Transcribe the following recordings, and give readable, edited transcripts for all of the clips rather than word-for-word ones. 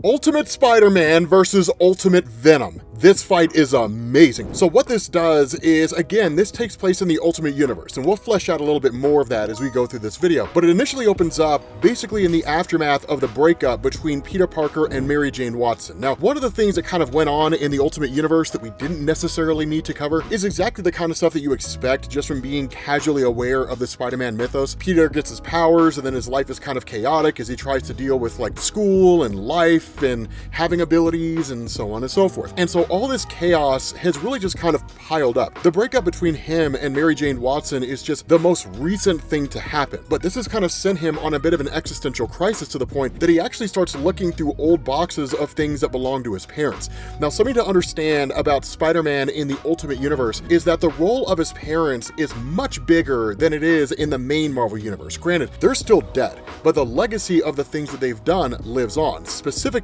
Ultimate Spider-Man versus Ultimate Venom. This fight is amazing. So what this does is, again, this takes place in the Ultimate Universe, and we'll flesh out a little bit more of that as we go through this video. But it initially opens up basically in the aftermath of the breakup between Peter Parker and Mary Jane Watson. Now, one of the things that kind of went on in the Ultimate Universe that we didn't necessarily need to cover is exactly the kind of stuff that you expect just from being casually aware of the Spider-Man mythos. Peter gets his powers, and then his life is kind of chaotic as he tries to deal with like school and life and having abilities and so on and so forth. And so all this chaos has really just kind of piled up. The breakup between him and Mary Jane Watson is just the most recent thing to happen, but this has kind of sent him on a bit of an existential crisis to the point that he actually starts looking through old boxes of things that belong to his parents. Now, something to understand about Spider-Man in the Ultimate Universe is that the role of his parents is much bigger than it is in the main Marvel Universe. Granted, they're still dead, but the legacy of the things that they've done lives on, specifically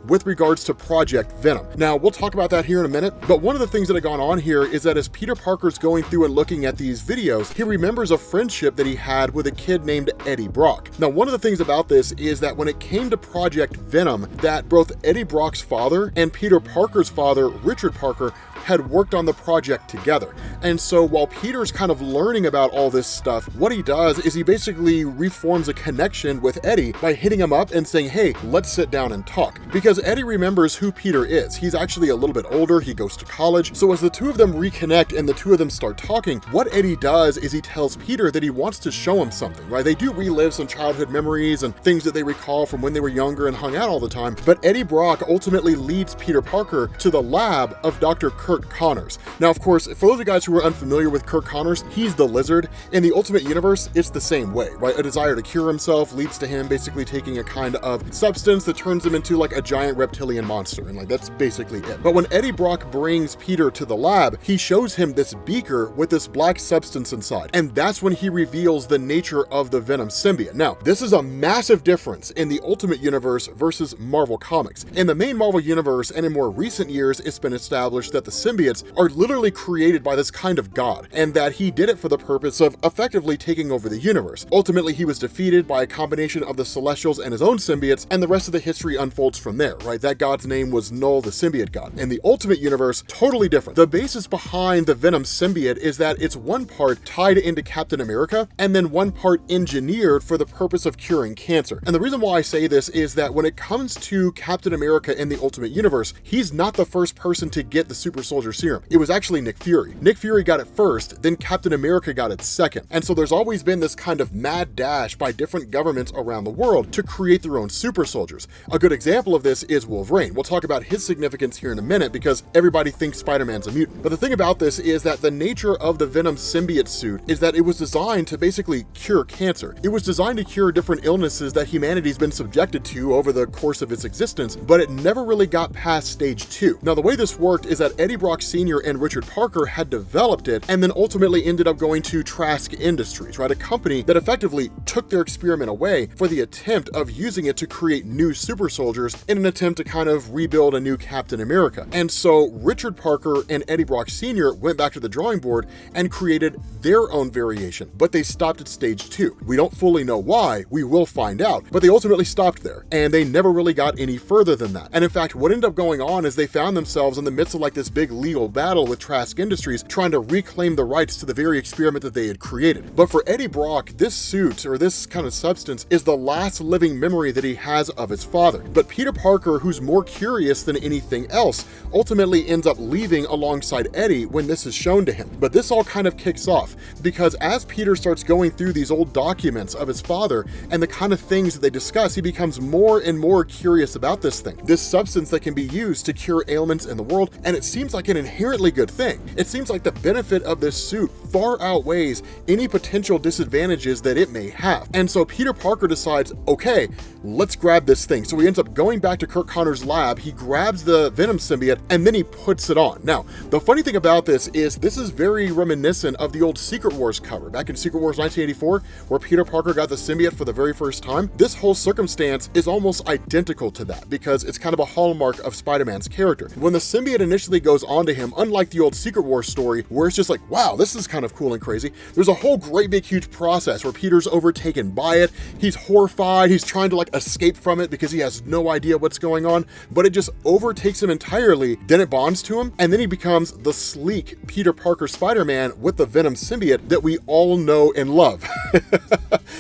with regards to Project Venom. Now, we'll talk about that here in a minute, but one of the things that have gone on here is that as Peter Parker's going through and looking at these videos, he remembers a friendship that he had with a kid named Eddie Brock. Now, one of the things about this is that when it came to Project Venom, that both Eddie Brock's father and Peter Parker's father, Richard Parker, had worked on the project together. And so while Peter's kind of learning about all this stuff, what he does is he basically reforms a connection with Eddie by hitting him up and saying, hey, let's sit down and talk. Because Eddie remembers who Peter is. He's actually a little bit older, he goes to college. So as the two of them reconnect and the two of them start talking, what Eddie does is he tells Peter that he wants to show him something, right? They do relive some childhood memories and things that they recall from when they were younger and hung out all the time. But Eddie Brock ultimately leads Peter Parker to the lab of Dr. Kirk Connors. Now, of course, for those of you guys who are unfamiliar with Kirk Connors, he's the Lizard. In the Ultimate Universe, it's the same way, right? A desire to cure himself leads to him basically taking a kind of substance that turns him into like a giant reptilian monster, and like that's basically it. But when Eddie Brock brings Peter to the lab, he shows him this beaker with this black substance inside, and that's when he reveals the nature of the Venom symbiote. Now, this is a massive difference in the Ultimate Universe versus Marvel Comics. In the main Marvel Universe and in more recent years, it's been established that the symbiotes are literally created by this kind of god, and that he did it for the purpose of effectively taking over the universe. Ultimately, he was defeated by a combination of the Celestials and his own symbiotes, and the rest of the history unfolds from there, right? That god's name was Null, the symbiote god. In the Ultimate Universe, totally different. The basis behind the Venom symbiote is that it's one part tied into Captain America, and then one part engineered for the purpose of curing cancer. And the reason why I say this is that when it comes to Captain America in the Ultimate Universe, he's not the first person to get the super soldier serum. It was actually Nick Fury. Nick Fury got it first, then Captain America got it second. And so there's always been this kind of mad dash by different governments around the world to create their own super soldiers. A good example of this is Wolverine. We'll talk about his significance here in a minute because everybody thinks Spider-Man's a mutant. But the thing about this is that the nature of the Venom symbiote suit is that it was designed to basically cure cancer. It was designed to cure different illnesses that humanity's been subjected to over the course of its existence, but it never really got past stage 2. Now, the way this worked is that Eddie Brock Sr. and Richard Parker had developed it and then ultimately ended up going to Trask Industries, right? A company that effectively took their experiment away for the attempt of using it to create new super soldiers in an attempt to kind of rebuild a new Captain America. And so Richard Parker and Eddie Brock Sr. went back to the drawing board and created their own variation, but they stopped at stage 2. We don't fully know why, we will find out, but they ultimately stopped there and they never really got any further than that. And in fact, what ended up going on is they found themselves in the midst of like this big legal battle with Trask Industries trying to reclaim the rights to the very experiment that they had created. But for Eddie Brock, this suit or this kind of substance is the last living memory that he has of his father. But Peter Parker, who's more curious than anything else, ultimately ends up leaving alongside Eddie when this is shown to him. But this all kind of kicks off because as Peter starts going through these old documents of his father and the kind of things that they discuss, he becomes more and more curious about this thing, this substance that can be used to cure ailments in the world, and it seems like an inherently good thing. It seems like the benefit of this suit far outweighs any potential disadvantages that it may have. And so Peter Parker decides, okay, let's grab this thing. So he ends up going back to Kirk Connors' lab, he grabs the Venom symbiote, and then he puts it on. Now, the funny thing about this is very reminiscent of the old Secret Wars cover, back in Secret Wars 1984, where Peter Parker got the symbiote for the very first time. This whole circumstance is almost identical to that, because it's kind of a hallmark of Spider-Man's character. When the symbiote initially goes latches onto him, unlike the old Secret Wars story, where it's just like, wow, this is kind of cool and crazy. There's a whole great big huge process where Peter's overtaken by it. He's horrified. He's trying to like escape from it because he has no idea what's going on, but it just overtakes him entirely. Then it bonds to him, and then he becomes the sleek Peter Parker Spider-Man with the Venom symbiote that we all know and love.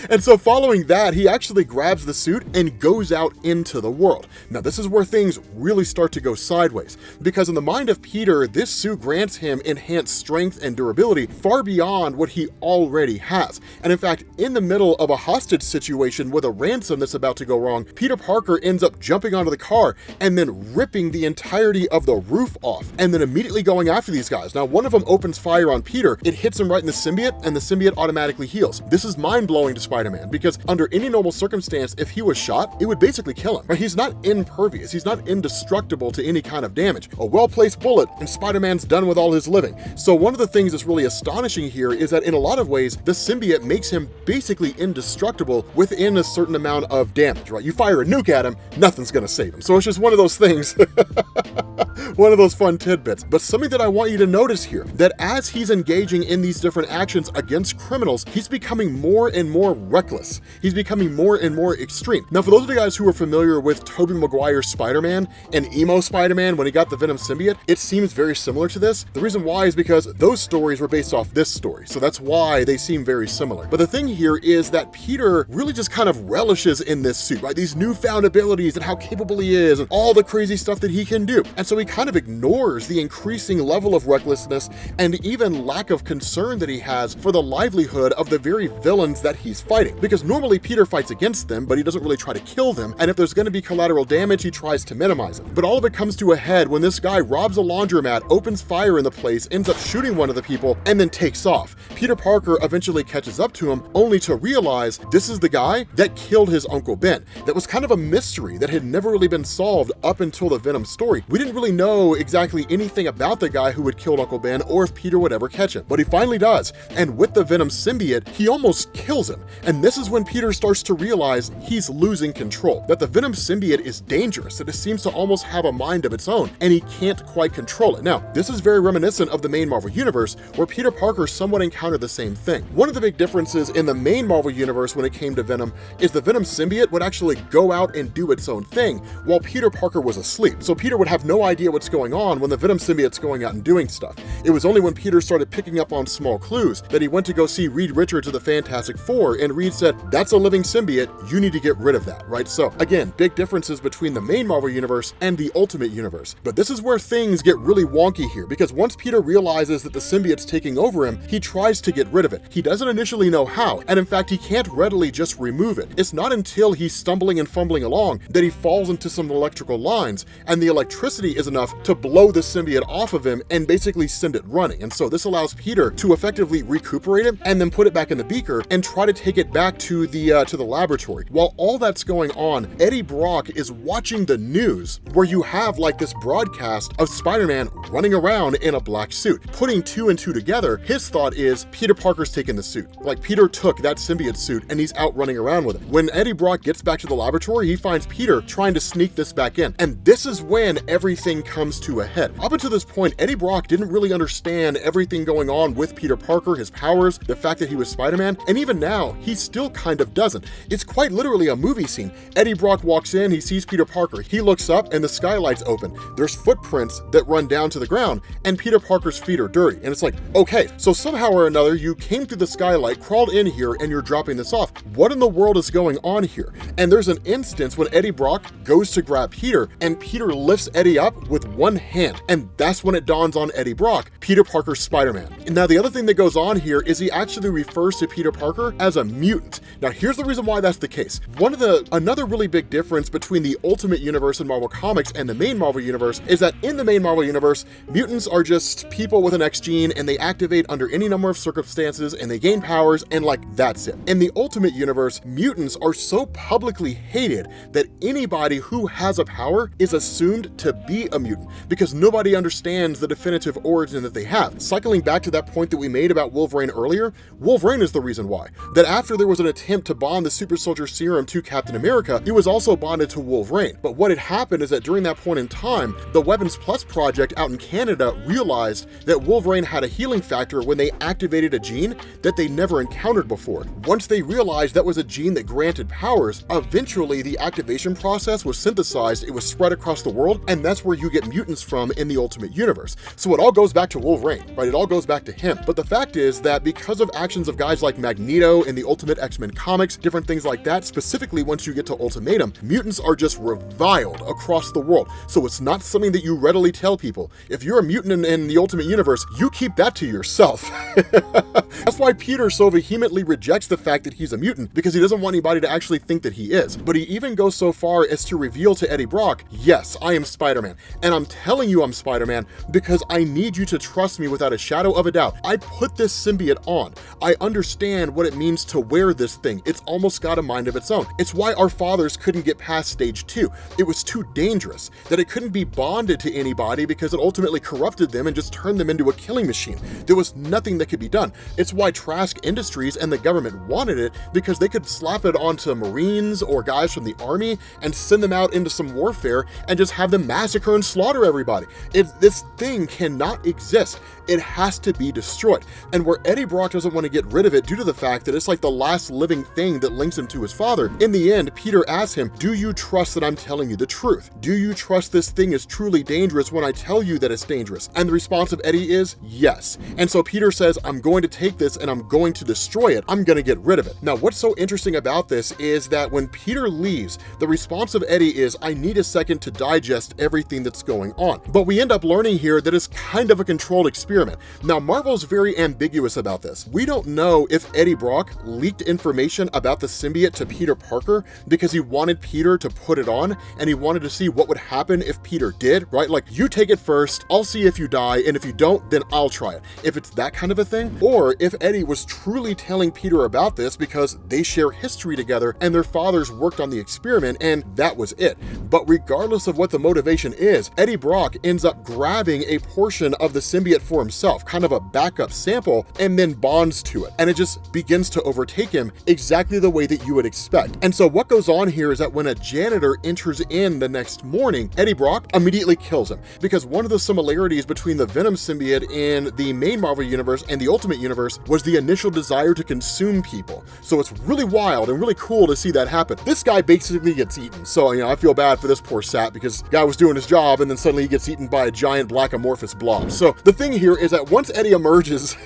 And so following that, he actually grabs the suit and goes out into the world. Now, this is where things really start to go sideways, because in the mind of Peter, this suit grants him enhanced strength and durability far beyond what he already has. And in fact, in the middle of a hostage situation with a ransom that's about to go wrong, Peter Parker ends up jumping onto the car and then ripping the entirety of the roof off, and then immediately going after these guys. Now, one of them opens fire on Peter. It hits him right in the symbiote, and the symbiote automatically heals. This is mind-blowing to Spider-Man, because under any normal circumstance, if he was shot, it would basically kill him. Right? He's not impervious. He's not indestructible to any kind of damage. A well-placed bullet, and Spider-Man's done with all his living. So one of the things that's really astonishing here is that in a lot of ways, the symbiote makes him basically indestructible within a certain amount of damage, right? You fire a nuke at him, nothing's gonna save him. So it's just one of those things. One of those fun tidbits. But something that I want you to notice here, that as he's engaging in these different actions against criminals, he's becoming more and more reckless. He's becoming more and more extreme. Now, for those of you guys who are familiar with Tobey Maguire's Spider-Man and emo Spider-Man when he got the Venom symbiote, it seems very similar to this. The reason why is because those stories were based off this story, so that's why they seem very similar. But the thing here is that Peter really just kind of relishes in this suit, right? These newfound abilities and how capable he is and all the crazy stuff that he can do. And so he kind of ignores the increasing level of recklessness and even lack of concern that he has for the livelihood of the very villains that he's fighting. Because normally Peter fights against them, but he doesn't really try to kill them. And if there's going to be collateral damage, he tries to minimize it. But all of it comes to a head when this guy robs a laundromat, opens fire in the place, ends up shooting one of the people, and then takes off. Peter Parker eventually catches up to him, only to realize this is the guy that killed his Uncle Ben. That was kind of a mystery that had never really been solved up until the Venom story. We didn't really know exactly anything about the guy who had killed Uncle Ben or if Peter would ever catch him, but he finally does. And with the Venom symbiote, he almost kills him. And this is when Peter starts to realize he's losing control, that the Venom symbiote is dangerous, that it seems to almost have a mind of its own, and he can't quite control it. Now, this is very reminiscent of the main Marvel Universe, where Peter Parker somewhat encountered the same thing. One of the big differences in the main Marvel Universe when it came to Venom is the Venom symbiote would actually go out and do its own thing while Peter Parker was asleep. So Peter would have no idea what's going on when the Venom symbiote's going out and doing stuff. It was only when Peter started picking up on small clues that he went to go see Reed Richards of the Fantastic Four, and Reed said, that's a living symbiote, you need to get rid of that, right? So again, big differences between the main Marvel Universe and the Ultimate Universe. But this is where things get really wonky here, because once Peter realizes that the symbiote's taking over him, he tries to get rid of it. He doesn't initially know how, and in fact, he can't readily just remove it. It's not until he's stumbling and fumbling along that he falls into some electrical lines, and the electricity is enough to blow the symbiote off of him and basically send it running. And so this allows Peter to effectively recuperate it and then put it back in the beaker and try to take it back to the laboratory. While all that's going on, Eddie Brock is watching the news where you have like this broadcast of Spider-Man running around in a black suit. Putting two and two together, his thought is Peter Parker's taking the suit. Like Peter took that symbiote suit and he's out running around with it. When Eddie Brock gets back to the laboratory, he finds Peter trying to sneak this back in. And this is when everything comes to a head. Up until this point, Eddie Brock didn't really understand everything going on with Peter Parker, his powers, the fact that he was Spider-Man, and even now, he still kind of doesn't. It's quite literally a movie scene. Eddie Brock walks in, he sees Peter Parker, he looks up and the skylight's open. There's footprints that run down to the ground and Peter Parker's feet are dirty. And it's like, okay, so somehow or another you came through the skylight, crawled in here, and you're dropping this off. What in the world is going on here? And there's an instance when Eddie Brock goes to grab Peter and Peter lifts Eddie up with one hand. And that's when it dawns on Eddie Brock, Peter Parker's Spider-Man. And now the other thing that goes on here is he actually refers to Peter Parker as a mutant. Now here's the reason why that's the case. Another really big difference between the Ultimate Universe in Marvel Comics and the main Marvel Universe is that in the main Marvel Universe, mutants are just people with an X gene and they activate under any number of circumstances and they gain powers and like that's it. In the Ultimate Universe, mutants are so publicly hated that anybody who has a power is assumed to be a mutant. mutant, because nobody understands the definitive origin that they have. Cycling back to that point that we made about Wolverine earlier, Wolverine is the reason why. That after there was an attempt to bond the super soldier serum to Captain America, it was also bonded to Wolverine. But what had happened is that during that point in time, the Weapons Plus project out in Canada realized that Wolverine had a healing factor when they activated a gene that they never encountered before. Once they realized that was a gene that granted powers, eventually the activation process was synthesized, it was spread across the world, and that's where you get mutants from in the Ultimate Universe. So it all goes back to Wolverine, right? It all goes back to him. But the fact is that because of actions of guys like Magneto in the Ultimate X-Men comics, different things like that, specifically once you get to Ultimatum, mutants are just reviled across the world. So it's not something that you readily tell people. If you're a mutant in the Ultimate Universe, you keep that to yourself. That's why Peter so vehemently rejects the fact that he's a mutant, because he doesn't want anybody to actually think that he is. But he even goes so far as to reveal to Eddie Brock, yes, I am Spider-Man. And I'm telling you I'm Spider-Man because I need you to trust me without a shadow of a doubt. I put this symbiote on. I understand what it means to wear this thing. It's almost got a mind of its own. It's why our fathers couldn't get past stage 2. It was too dangerous, that it couldn't be bonded to anybody because it ultimately corrupted them and just turned them into a killing machine. There was nothing that could be done. It's why Trask Industries and the government wanted it, because they could slap it onto Marines or guys from the army and send them out into some warfare and just have them massacre and slaughter everybody. This thing cannot exist. It has to be destroyed. And where Eddie Brock doesn't want to get rid of it due to the fact that it's like the last living thing that links him to his father, in the end, Peter asks him, do you trust that I'm telling you the truth? Do you trust this thing is truly dangerous when I tell you that it's dangerous? And the response of Eddie is yes. And so Peter says, I'm going to take this and I'm going to destroy it. I'm going to get rid of it. Now, what's so interesting about this is that when Peter leaves, the response of Eddie is, I need a second to digest everything that's going on. But we end up learning here that it's kind of a controlled experiment. Now, Marvel's very ambiguous about this. We don't know if Eddie Brock leaked information about the symbiote to Peter Parker because he wanted Peter to put it on and he wanted to see what would happen if Peter did, right? Like, you take it first, I'll see if you die, and if you don't, then I'll try it. If it's that kind of a thing, or if Eddie was truly telling Peter about this because they share history together and their fathers worked on the experiment and that was it. But regardless of what the motivation is, Eddie Brock ends up grabbing a portion of the symbiote for himself, kind of a backup sample, and then bonds to it. And it just begins to overtake him exactly the way that you would expect. And so what goes on here is that when a janitor enters in the next morning, Eddie Brock immediately kills him, because one of the similarities between the Venom symbiote in the main Marvel universe and the Ultimate Universe was the initial desire to consume people. So it's really wild and really cool to see that happen. This guy basically gets eaten. So, I feel bad for this poor sap because the guy was doing his job and then suddenly he gets eaten by a giant black amorphous blob. So the thing here is that once Eddie emerges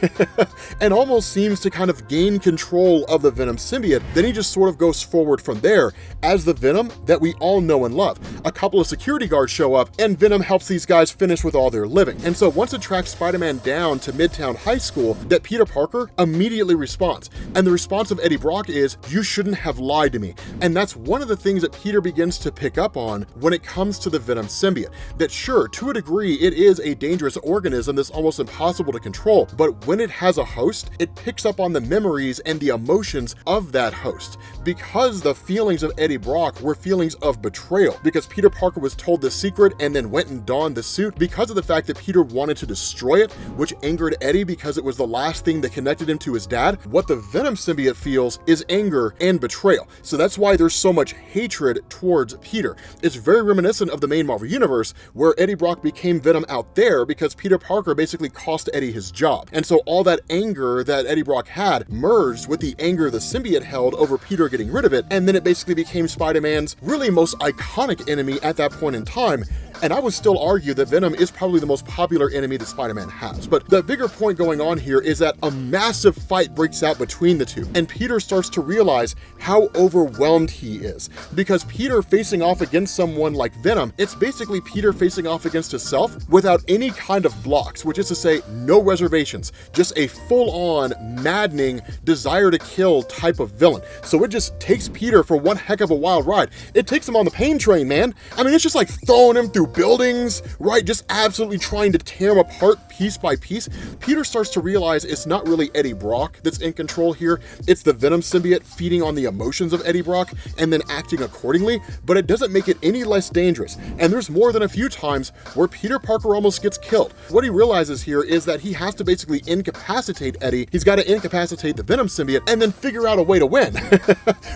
and almost seems to kind of gain control of the Venom symbiote, then he just sort of goes forward from there as the Venom that we all know and love. A couple of security guards show up and Venom helps these guys finish with all their living. And so once it tracks Spider-Man down to Midtown High School, that Peter Parker immediately responds. And the response of Eddie Brock is, you shouldn't have lied to me. And that's one of the things that Peter begins to pick up on when it comes to the Venom symbiote. That sure, to a degree, it is a dangerous organism that's almost impossible to control, but when it has a host, it picks up on the memories and the emotions of that host. Because the feelings of Eddie Brock were feelings of betrayal, because Peter Parker was told the secret and then went and donned the suit, because of the fact that Peter wanted to destroy it, which angered Eddie because it was the last thing that connected him to his dad. What the Venom symbiote feels is anger and betrayal. So that's why there's so much hatred towards Peter. It's very reminiscent of the main Marvel universe, where Eddie Brock became Venom out there because Peter Parker basically cost Eddie his job. And so all that anger that Eddie Brock had merged with the anger the symbiote held over Peter getting rid of it, and then it basically became Spider-Man's really most iconic enemy at that point in time. And I would still argue that Venom is probably the most popular enemy that Spider-Man has. But the bigger point going on here is that a massive fight breaks out between the two, and Peter starts to realize how overwhelmed he is. Because Peter facing off against someone like Venom, it's basically Peter facing off against himself without any kind of blocks, which is to say, no reservations, just a full-on, maddening, desire to kill type of villain. So it just takes Peter for one heck of a wild ride. It takes him on the pain train, man. I mean, it's just like throwing him through through buildings, right? Just absolutely trying to tear him apart piece by piece. Peter starts to realize it's not really Eddie Brock that's in control here. It's the Venom symbiote feeding on the emotions of Eddie Brock and then acting accordingly, but it doesn't make it any less dangerous. And there's more than a few times where Peter Parker almost gets killed. What he realizes here is that he has to basically incapacitate Eddie. He's got to incapacitate the Venom symbiote and then figure out a way to win,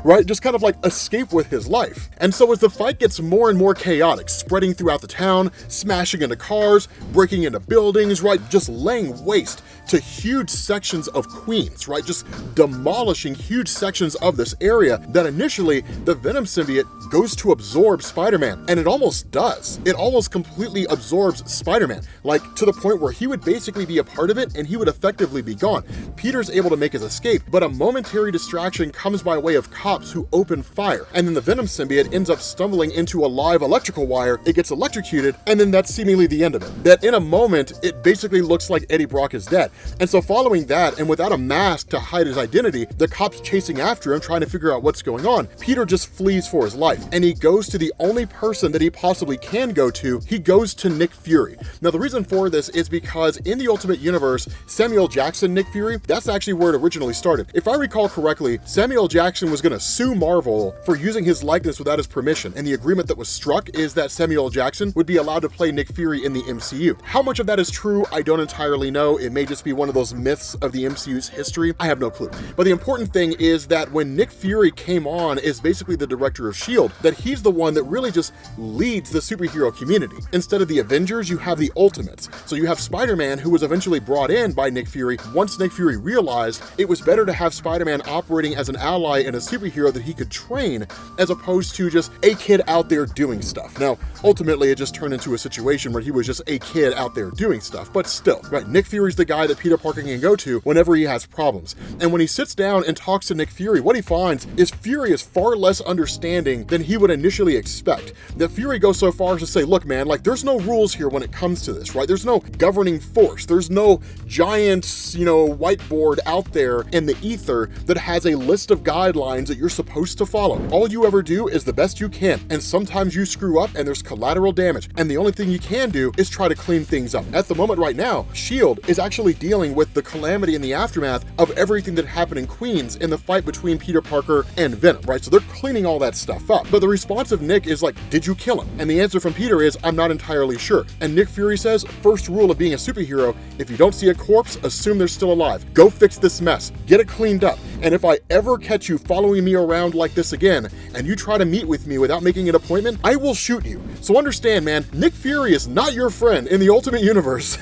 right? Just kind of like escape with his life. And so as the fight gets more and more chaotic, spreading throughout the town, smashing into cars, breaking into buildings, right? Just laying waste to huge sections of Queens, right? Just demolishing huge sections of this area that initially the Venom symbiote goes to absorb Spider-Man, and it almost does. It almost completely absorbs Spider-Man, like to the point where he would basically be a part of it and he would effectively be gone. Peter's able to make his escape, but a momentary distraction comes by way of cops who open fire, and then the Venom symbiote ends up stumbling into a live electrical wire. It gets electrocuted, and then that's seemingly the end of it. That in a moment, it basically looks like Eddie Brock is dead. And so following that, and without a mask to hide his identity, the cops chasing after him, trying to figure out what's going on, Peter just flees for his life, and he goes to the only person that he possibly can go to. He goes to Nick Fury. Now the reason for this is because in the Ultimate Universe, Samuel Jackson Nick Fury, that's actually where it originally started. If I recall correctly, Samuel Jackson was going to sue Marvel for using his likeness without his permission, and the agreement that was struck is that Samuel Jackson would be allowed to play Nick Fury in the MCU. How much of that is true, I don't entirely know. It may just be one of those myths of the MCU's history. I have no clue. But the important thing is that when Nick Fury came on as basically the director of S.H.I.E.L.D., that he's the one that really just leads the superhero community. Instead of the Avengers, you have the Ultimates. So you have Spider-Man, who was eventually brought in by Nick Fury once Nick Fury realized it was better to have Spider-Man operating as an ally and a superhero that he could train, as opposed to just a kid out there doing stuff. Now, ultimately, it just turned into a situation where he was just a kid out there doing stuff, but still, right? Nick Fury's the guy that Peter Parker can go to whenever he has problems. And when he sits down and talks to Nick Fury, what he finds is Fury is far less understanding than he would initially expect. That Fury goes so far as to say, look, man, like there's no rules here when it comes to this, right? There's no governing force. There's no giant, whiteboard out there in the ether that has a list of guidelines that you're supposed to follow. All you ever do is the best you can. And sometimes you screw up and there's collateral damage. And the only thing you can do is try to clean things up. At the moment right now, S.H.I.E.L.D. is actually dealing with the calamity and the aftermath of everything that happened in Queens in the fight between Peter Parker and Venom, right? So they're cleaning all that stuff up. But the response of Nick is like, did you kill him? And the answer from Peter is, I'm not entirely sure. And Nick Fury says, first rule of being a superhero, if you don't see a corpse, assume they're still alive. Go fix this mess. Get it cleaned up. And if I ever catch you following me around like this again, and you try to meet with me without making an appointment, I will shoot you. So understand, man, Nick Fury is not your friend in the Ultimate Universe.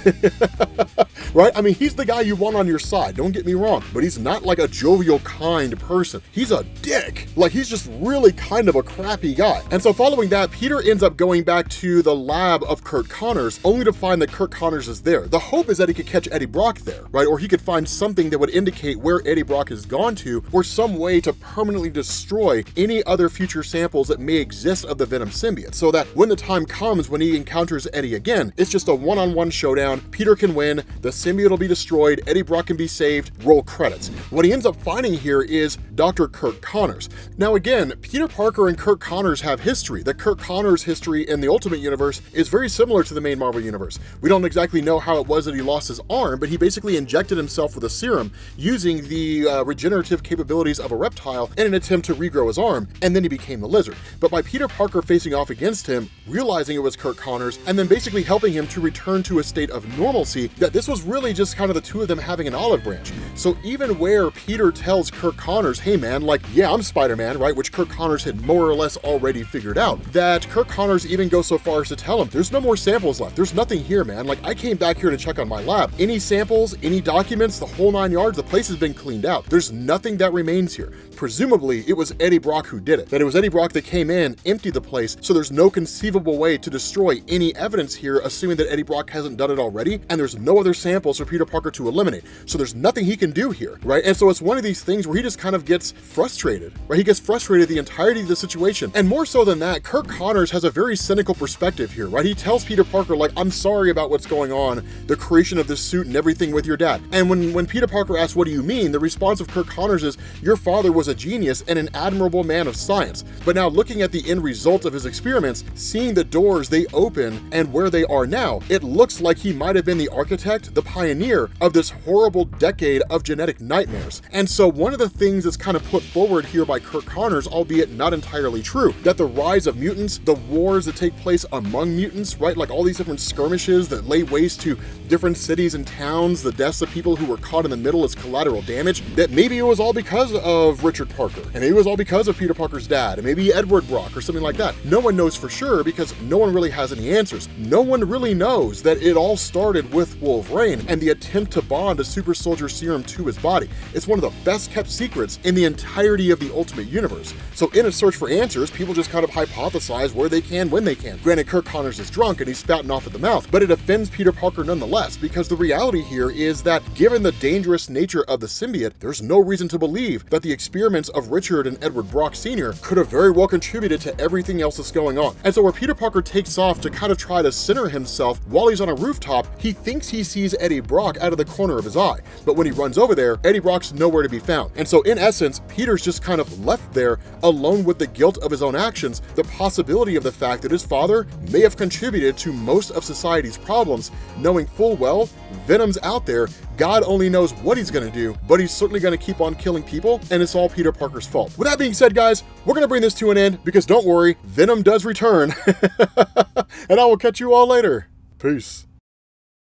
Right? I mean, he's the guy you want on your side, don't get me wrong, but he's not like a jovial, kind person. He's a dick. Like, he's just really kind of a crappy guy. And so following that, Peter ends up going back to the lab of Kurt Connors, only to find that Kurt Connors is there. The hope is that he could catch Eddie Brock there, right? Or he could find something that would indicate where Eddie Brock has gone to, or some way to permanently destroy any other future samples that may exist of the Venom symbiote, so that when the time comes when he encounters Eddie again, it's just a one-on-one showdown. Peter can win, the symbiote will be destroyed, Eddie Brock can be saved, roll credits. What he ends up finding here is Dr. Kurt Connors. Now again, Peter Parker and Kurt Connors have history. The Kurt Connors history in the Ultimate Universe is very similar to the main Marvel Universe. We don't exactly know how it was that he lost his arm, but he basically injected himself with a serum using the regenerative capabilities of a reptile in an attempt to regrow his arm, and then he became the Lizard. But by Peter Parker facing off against him, realizing it was Kurt Connors, and then basically helping him to return to a state of normalcy, that this was really just kind of the two of them having an olive branch. So even where Peter tells Kurt Connors, hey man, like, yeah, I'm Spider-Man, right, which Kurt Connors had more or less already figured out, that Kurt Connors even goes so far as to tell him, there's no more samples left. There's nothing here, man. Like, I came back here to check on my lab. Any samples, any documents, the whole 9 yards, the place has been cleaned out. There's nothing that remains here. Presumably, it was Eddie Brock who did it. That it was Eddie Brock that came in, emptied the place, so there's no conceivable way to destroy any evidence here, assuming that Eddie Brock hasn't done it already, and there's no other samples for Peter Parker to eliminate. So there's nothing he can do here, right? And so it's one of these things where he just kind of gets frustrated, right? He gets frustrated the entirety of the situation. And more so than that, Kurt Connors has a very cynical perspective here, right? He tells Peter Parker, like, I'm sorry about what's going on, the creation of this suit and everything with your dad. And when Peter Parker asks, what do you mean? The response of Kurt Connors is, your father was a genius and an admirable man of science. But now looking at the end result of his experiments, seeing the doors they open and where they are now, it looks like he might have been the architect, the pioneer of this horrible decade of genetic nightmares. And so one of the things that's kind of put forward here by Kirk Connors, albeit not entirely true, that the rise of mutants, the wars that take place among mutants, right, like all these different skirmishes that lay waste to different cities and towns, the deaths of people who were caught in the middle as collateral damage, that maybe it was all because of Richard Parker, and maybe it was all because of Peter Parker's dad, and maybe Edward Brock or something like that. No one knows for sure because no one really has any answers. No one really knows that it all started with Wolverine and the attempt to bond a super soldier serum to his body. It's one of the best kept secrets in the entirety of the Ultimate Universe. So in a search for answers, people just kind of hypothesize where they can, when they can. Granted, Kirk Connors is drunk and he's spouting off at the mouth, but it offends Peter Parker nonetheless, because the reality here is that given the dangerous nature of the symbiote, there's no reason to believe that the experiments of Richard and Edward Brock Sr. could have very well contributed to everything else that's going on. And so where Peter Parker takes off to kind of try to center himself while he's on a rooftop, he thinks he sees Eddie Brock out of the corner of his eye. But when he runs over there, Eddie Brock's nowhere to be found. And so in essence, Peter's just kind of left there alone with the guilt of his own actions, the possibility of the fact that his father may have contributed to most of society's problems, knowing full well Venom's out there. God only knows what he's gonna do, but he's certainly gonna keep on killing people, and it's all Peter Parker's fault. With that being said, guys, we're gonna bring this to an end because don't worry, Venom does return. And I will catch you all later. Peace.